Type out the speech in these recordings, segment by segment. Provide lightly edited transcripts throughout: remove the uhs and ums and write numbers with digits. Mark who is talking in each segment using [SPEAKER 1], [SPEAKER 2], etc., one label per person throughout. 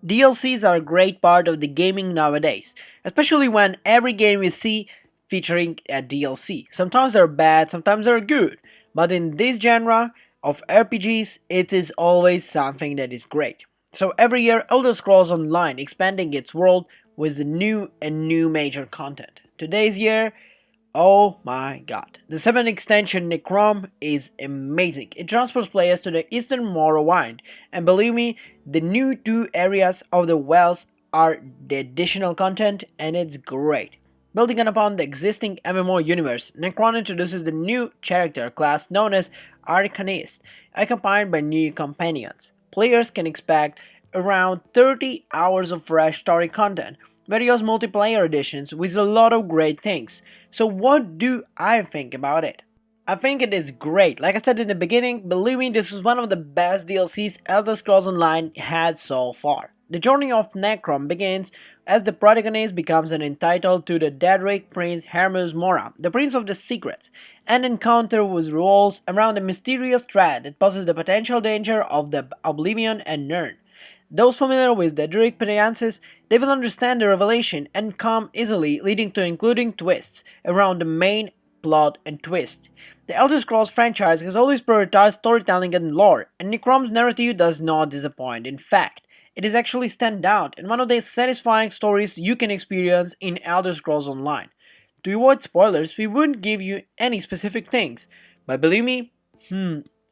[SPEAKER 1] DLCs are a great part of the gaming nowadays, especially when every game we see featuring a DLC. Sometimes they're bad, sometimes they're good, but in this genre of RPGs, it is always something that is great. So every year, Elder Scrolls Online expanding its world with new major content. Today's year, oh my god. The 7th extension Necrom is amazing. It transports players to the eastern Morrowind, and believe me, the new two areas of the wells are the additional content and it's great. Building upon the existing MMO universe, Necron introduces the new character class known as Arcanist, accompanied by new companions. Players can expect around 30 hours of fresh story content, various multiplayer editions with a lot of great things. So what do I think about it? I think it is great. Like I said in the beginning, believe me, this is one of the best DLCs Elder Scrolls Online had so far. The journey of Necrom begins as the protagonist becomes an entitled to the Daedric Prince Hermes Mora, the Prince of the Secrets, and encounter with revolves around a mysterious threat that poses the potential danger of the Oblivion and Nirn. Those familiar with the Daedric Peninsula, they will understand the revelation and come easily, leading to including twists around the main plot and twist. The Elder Scrolls franchise has always prioritized storytelling and lore, and Necrom's narrative does not disappoint. In fact, it is actually stand out and one of the satisfying stories you can experience in Elder Scrolls Online. To avoid spoilers, we wouldn't give you any specific things, but believe me,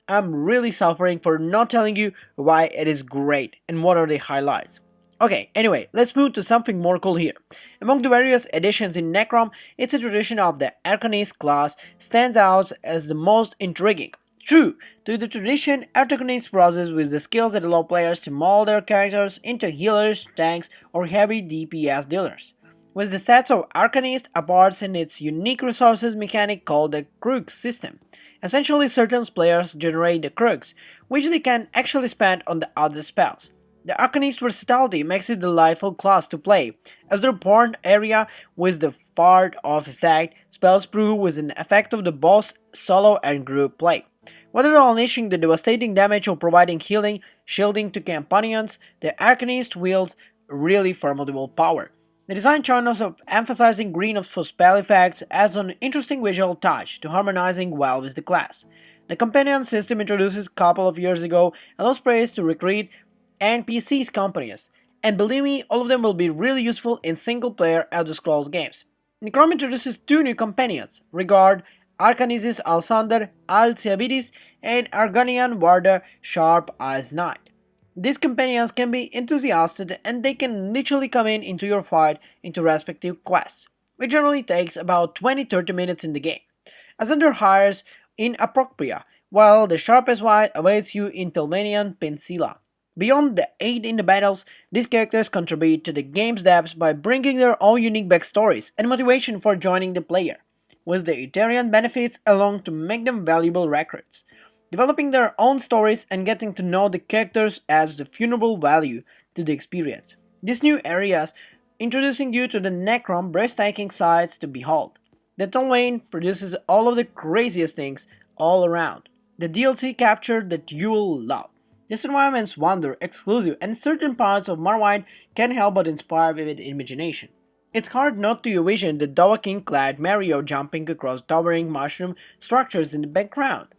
[SPEAKER 1] I'm really suffering for not telling you why it is great and what are the highlights. Okay, anyway, let's move to something more cool here. Among the various additions in Necrom, its introduction of the Arcanist class stands out as the most intriguing. True to the tradition, Arcanist process with the skills that allow players to mold their characters into healers, tanks, or heavy DPS dealers. With the stats of Arcanist apart in its unique resources mechanic called the Crux system. Essentially, certain players generate the Crux, which they can actually spend on the other spells. The Arcanist versatility makes it a delightful class to play, as their porn area with the fart off effect spells prove with an effect of the boss, solo and group play. Whether unleashing the devastating damage or providing healing, shielding to companions, the Arcanist wields really formidable power. The design choice of emphasizing green for spell effects adds an interesting visual touch to harmonizing well with the class. The companion system introduced a couple of years ago allows players to recruit NPCs companions, and believe me, all of them will be really useful in single-player Elder Scrolls games. Necrom introduces two new companions, Regard, Arcanisis Alsander Alciabides, and Arganian Warder Sharp Eyes Knight. These companions can be enthusiastic and they can literally come into your fight into respective quests, which generally takes about 20-30 minutes in the game. Ascender hires in Apocrypha, while the sharpest eye awaits you in Telvanni Peninsula. Beyond the aid in the battles, these characters contribute to the game's depth by bringing their own unique backstories and motivation for joining the player, with the Etherean benefits along to make them valuable recruits. Developing their own stories and getting to know the characters adds the funeral value to the experience. These new areas introducing you to the Necrom breathtaking sights to behold. The Telvanni produces all of the craziest things all around. The DLC captured that you will love. This environment's wonder, exclusive, and certain parts of Morrowind can't help but inspire vivid imagination. It's hard not to envision the Dovahkiin-clad Mario jumping across towering mushroom structures in the background.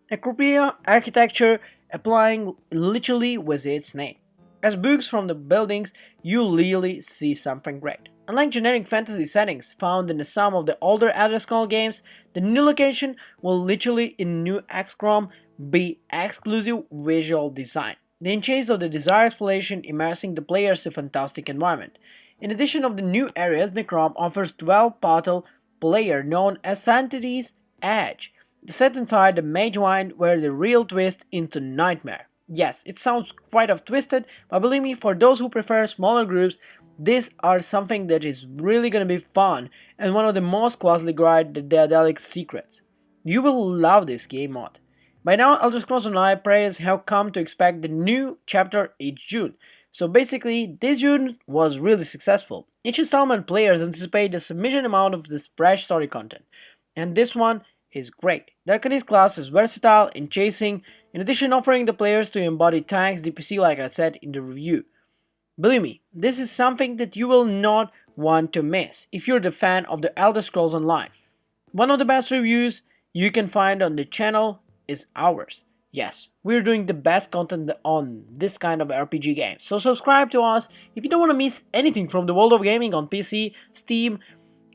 [SPEAKER 1] Apocrypha architecture applying literally with its name. As books from the buildings, you really see something great. Unlike generic fantasy settings found in some of the older Elder Scrolls games, the new location will literally in New Excrom be exclusive visual design. The enchase of the desired exploration immersing the players to fantastic environment. In addition of the new areas, Necrom offers 12 portal player known as Sanctity's Edge, set inside the Mage Wind where the real twist into Nightmare. Yes, it sounds quite of twisted, but believe me, for those who prefer smaller groups, these are something that is really gonna be fun and one of the most closely guarded Daedalic secrets. You will love this game mod. By now, Elder Scrolls Online players have come to expect the new chapter each June. So basically, this June was really successful. Each installment players anticipate a sufficient amount of this fresh story content, and this one is great. The Arcanist class is versatile in chasing, in addition offering the players to embody tanks DPC like I said in the review. Believe me, this is something that you will not want to miss if you're the fan of the Elder Scrolls Online. One of the best reviews you can find on the channel is ours. Yes, we're doing the best content on this kind of RPG games, so subscribe to us if you don't want to miss anything from the world of gaming on PC, Steam,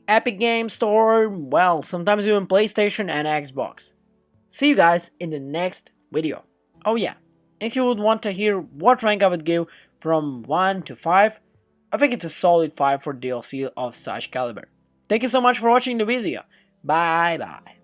[SPEAKER 1] Epic Games Store, well, sometimes even PlayStation and Xbox. See you guys in the next video. Oh yeah, if you would want to hear what rank I would give from 1 to 5, I think it's a solid 5 for DLC of such caliber. Thank you so much for watching the video. Bye bye.